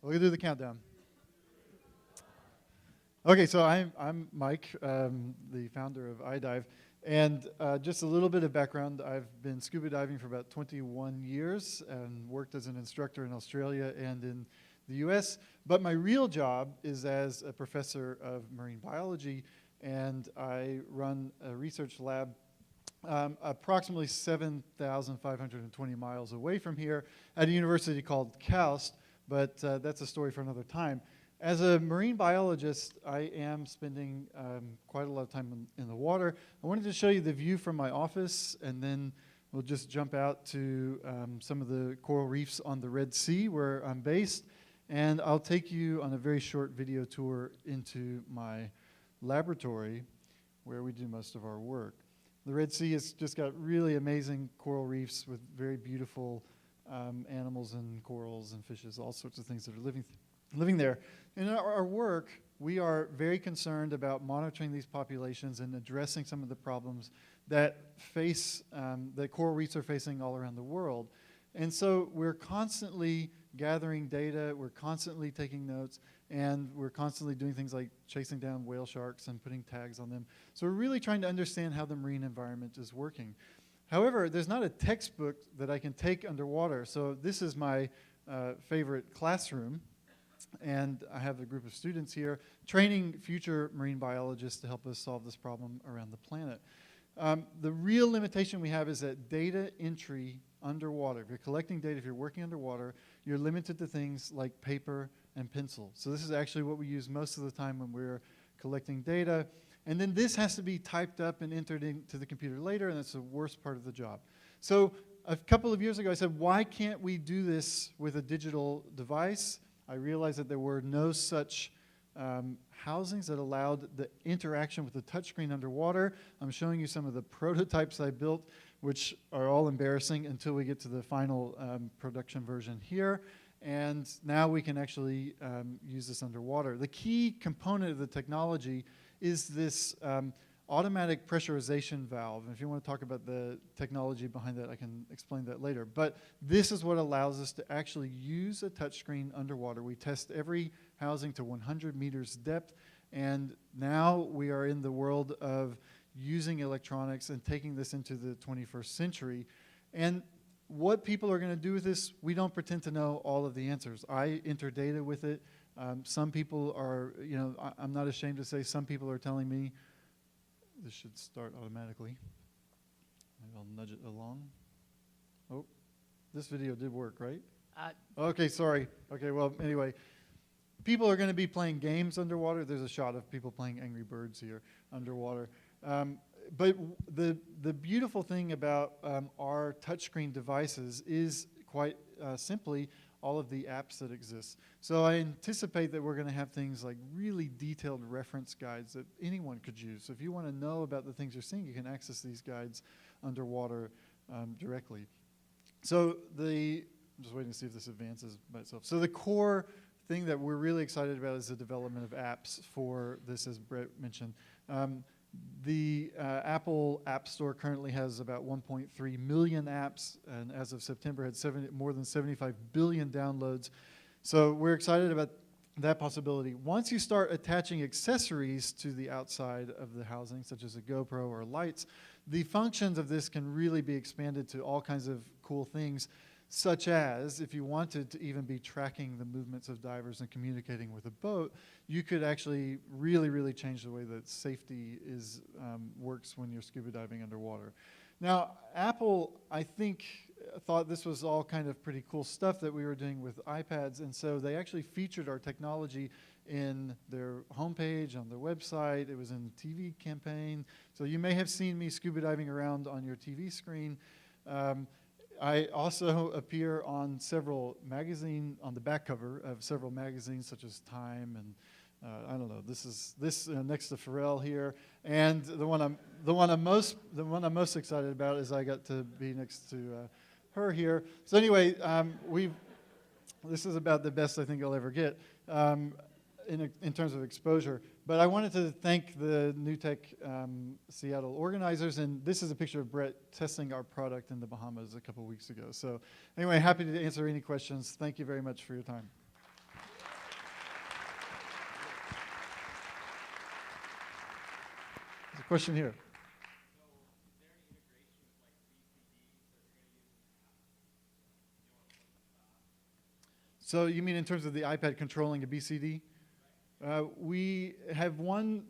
We'll do the countdown. Okay, so I'm Mike, the founder of iDive, and just a little bit of background. I've been scuba diving for about 21 years and worked as an instructor in Australia and in the US, but my real job is as a professor of marine biology, and I run a research lab approximately 7,520 miles away from here at a university called KAUST, but that's a story for another time. As a marine biologist, I am spending quite a lot of time in the water. I wanted to show you the view from my office, and then we'll just jump out to some of the coral reefs on the Red Sea where I'm based, and I'll take you on a very short video tour into my laboratory where we do most of our work. The Red Sea has just got really amazing coral reefs with very beautiful animals and corals and fishes, all sorts of things that are living there. In our work, we are very concerned about monitoring these populations and addressing some of the problems that that coral reefs are facing all around the world. And so we're constantly gathering data, we're constantly taking notes, and we're constantly doing things like chasing down whale sharks and putting tags on them. So we're really trying to understand how the marine environment is working. However, there's not a textbook that I can take underwater. So this is my favorite classroom. And I have a group of students here training future marine biologists to help us solve this problem around the planet. The real limitation we have is that data entry underwater. If you're collecting data, if you're working underwater, you're limited to things like paper and pencil. So this is actually what we use most of the time when we're collecting data. And then this has to be typed up and entered into the computer later, and that's the worst part of the job. So a couple of years ago, I said, why can't we do this with a digital device? I realized that there were no such housings that allowed the interaction with the touchscreen underwater. I'm showing you some of the prototypes I built, which are all embarrassing until we get to the final production version here. And now we can actually use this underwater. The key component of the technology is this automatic pressurization valve. And if you want to talk about the technology behind that, I can explain that later. But this is what allows us to actually use a touchscreen underwater. We test every housing to 100 meters depth, and now we are in the world of using electronics and taking this into the 21st century. And what people are going to do with this, we don't pretend to know all of the answers. I enter data with it. Some people are, I'm not ashamed to say some people are telling me, this should start automatically. Maybe I'll nudge it along. Oh, this video did work, right? Okay, sorry. Okay, well, anyway. People are going to be playing games underwater. There's a shot of people playing Angry Birds here underwater. But the beautiful thing about our touchscreen devices is quite simply all of the apps that exist. So I anticipate that we're going to have things like really detailed reference guides that anyone could use. So if you want to know about the things you're seeing, you can access these guides underwater directly. So I'm just waiting to see if this advances by itself. So the core thing that we're really excited about is the development of apps for this, as Brett mentioned. The Apple App Store currently has about 1.3 million apps, and as of September had more than 75 billion downloads. So we're excited about that possibility. Once you start attaching accessories to the outside of the housing, such as a GoPro or lights, the functions of this can really be expanded to all kinds of cool things, such as if you wanted to even be tracking the movements of divers and communicating with a boat, you could actually really, really change the way that safety works when you're scuba diving underwater. Now, Apple, I think, thought this was all kind of pretty cool stuff that we were doing with iPads, and so they actually featured our technology in their homepage, on their website. It was in a TV campaign. So you may have seen me scuba diving around on your TV screen. I also appear on on the back cover of several magazines such as Time and I don't know. This is next to Pharrell here, and the one I'm most excited about is I got to be next to her here. So anyway, this is about the best I think I'll ever get in terms of exposure. But I wanted to thank the New Tech Seattle organizers, and this is a picture of Brett testing our product in the Bahamas a couple weeks ago. So anyway, happy to answer any questions. Thank you very much for your time. The question here. So you mean in terms of the iPad controlling a BCD? We have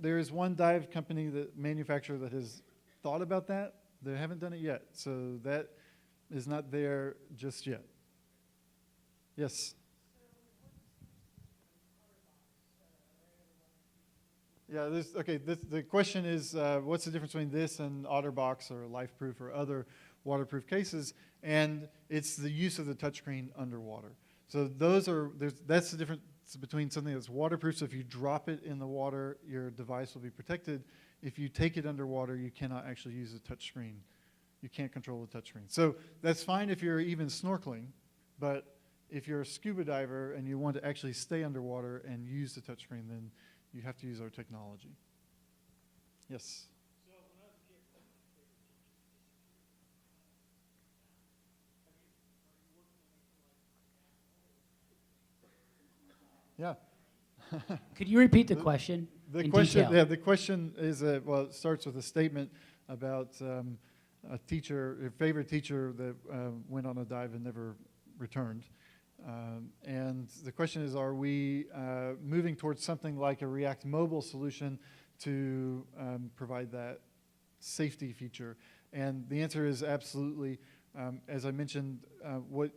there is one dive company, manufacturer that has thought about that. They haven't done it yet. So that is not there just yet. Yes? Yeah, the question is, what's the difference between this and OtterBox or LifeProof or other waterproof cases? And it's the use of the touchscreen underwater. So that's the difference between something that's waterproof. So if you drop it in the water, your device will be protected. If you take it underwater, you cannot actually use the touchscreen. You can't control the touchscreen. So that's fine if you're even snorkeling, but if you're a scuba diver and you want to actually stay underwater and use the touchscreen, then you have to use our technology. Yes? So when I was a kid, my favorite teacher disappeared. Yeah. Could you repeat the question? The question is, well, it starts with a statement about a favorite teacher that went on a dive and never returned. And the question is, are we moving towards something like a React mobile solution to provide that safety feature? And the answer is absolutely. As I mentioned, what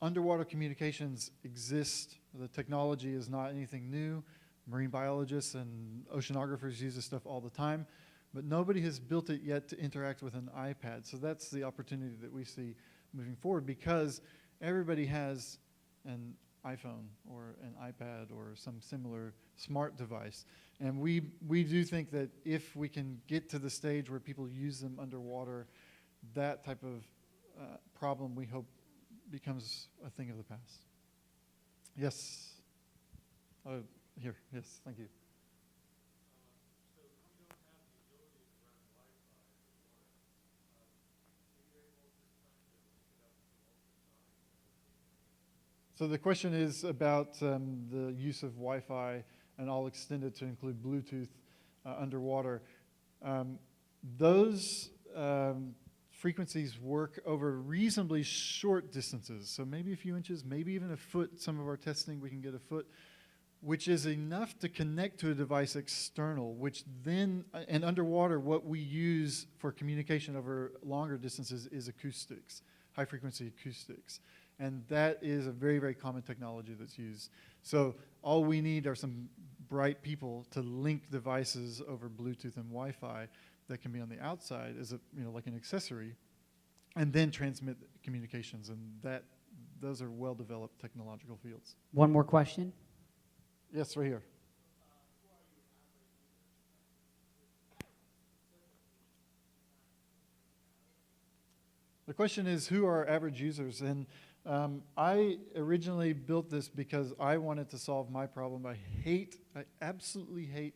underwater communications exist. The technology is not anything new. Marine biologists and oceanographers use this stuff all the time, but nobody has built it yet to interact with an iPad. So that's the opportunity that we see moving forward, because everybody has an iPhone or an iPad or some similar smart device. And we do think that if we can get to the stage where people use them underwater, that type of problem, we hope, becomes a thing of the past. Yes. Here, yes, thank you. So the question is about the use of Wi-Fi, and I'll extend it to include Bluetooth underwater. Those frequencies work over reasonably short distances, so maybe a few inches, maybe even a foot. Some of our testing, we can get a foot, which is enough to connect to a device external, which then, and underwater, what we use for communication over longer distances is acoustics, high-frequency acoustics. And that is a very, very common technology that's used. So all we need are some bright people to link devices over Bluetooth and Wi-Fi that can be on the outside as like an accessory, and then transmit communications. And those are well-developed technological fields. One more question. Yes, right here. The question is, who are our average users? And I originally built this because I wanted to solve my problem. I absolutely hate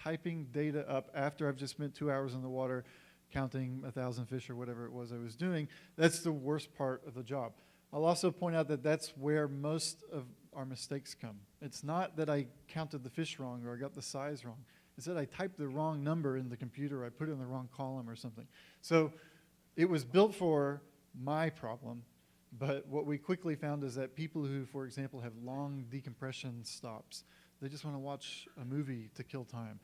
typing data up after I've just spent 2 hours in the water counting 1,000 fish or whatever it was I was doing. That's the worst part of the job. I'll also point out that that's where most of our mistakes come. It's not that I counted the fish wrong or I got the size wrong. It's that I typed the wrong number in the computer, I put it in the wrong column or something. So it was built for my problem, but what we quickly found is that people who, for example, have long decompression stops, they just want to watch a movie to kill time.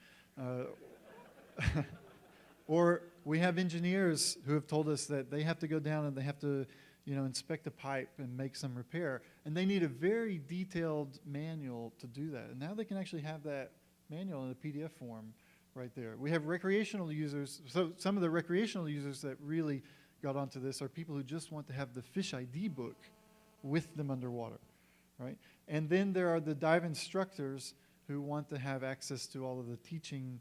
Or we have engineers who have told us that they have to go down and they have to inspect a pipe and make some repair. And they need a very detailed manual to do that. And now they can actually have that manual in a PDF form right there. We have recreational users. So some of the recreational users that really got onto this are people who just want to have the fish ID book with them underwater, right? And then there are the dive instructors who want to have access to all of the teaching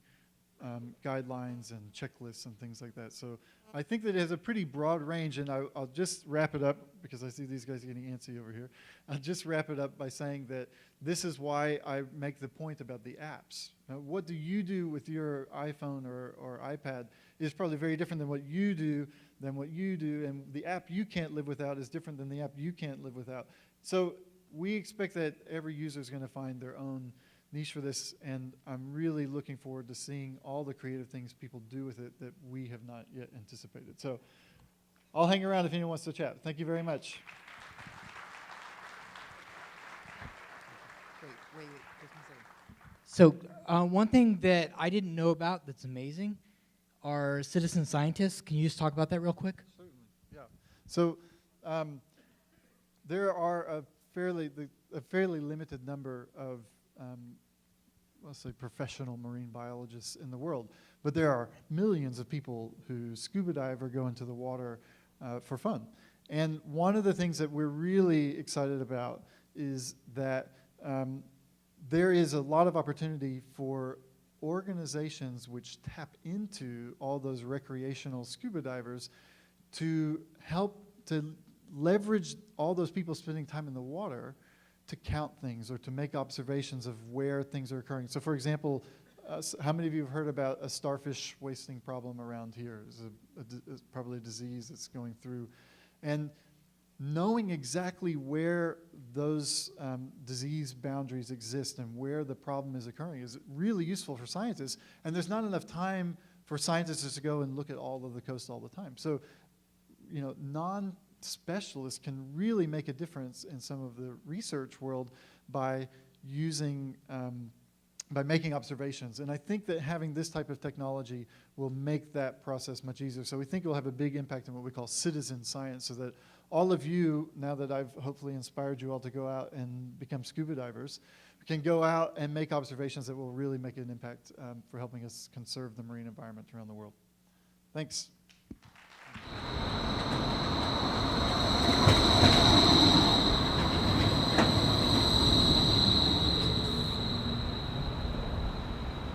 guidelines and checklists and things like that. So I think that it has a pretty broad range, and I'll just wrap it up because I see these guys getting antsy over here. I'll just wrap it up by saying that this is why I make the point about the apps. Now, what do you do with your iPhone or iPad is probably very different than what you do, and the app you can't live without is different than the app you can't live without. So we expect that every user is going to find their own niche for this, and I'm really looking forward to seeing all the creative things people do with it that we have not yet anticipated. So I'll hang around if anyone wants to chat. Thank you very much. Wait, just 1 second. So one thing that I didn't know about that's amazing are citizen scientists. Can you just talk about that real quick? Certainly, yeah. So there are a fairly limited number of, let's say, professional marine biologists in the world, but there are millions of people who scuba dive or go into the water for fun. And one of the things that we're really excited about is that there is a lot of opportunity for organizations which tap into all those recreational scuba divers to help to leverage all those people spending time in the water to count things or to make observations of where things are occurring. So for example, how many of you have heard about a starfish wasting problem around here? It's probably a disease that's going through. And knowing exactly where those disease boundaries exist and where the problem is occurring is really useful for scientists. And there's not enough time for scientists to go and look at all of the coast all the time. So, you know, non-specialists can really make a difference in some of the research world by using, by making observations. And I think that having this type of technology will make that process much easier. So we think it will have a big impact on what we call citizen science, so that all of you, now that I've hopefully inspired you all to go out and become scuba divers, can go out and make observations that will really make an impact for helping us conserve the marine environment around the world. Thanks.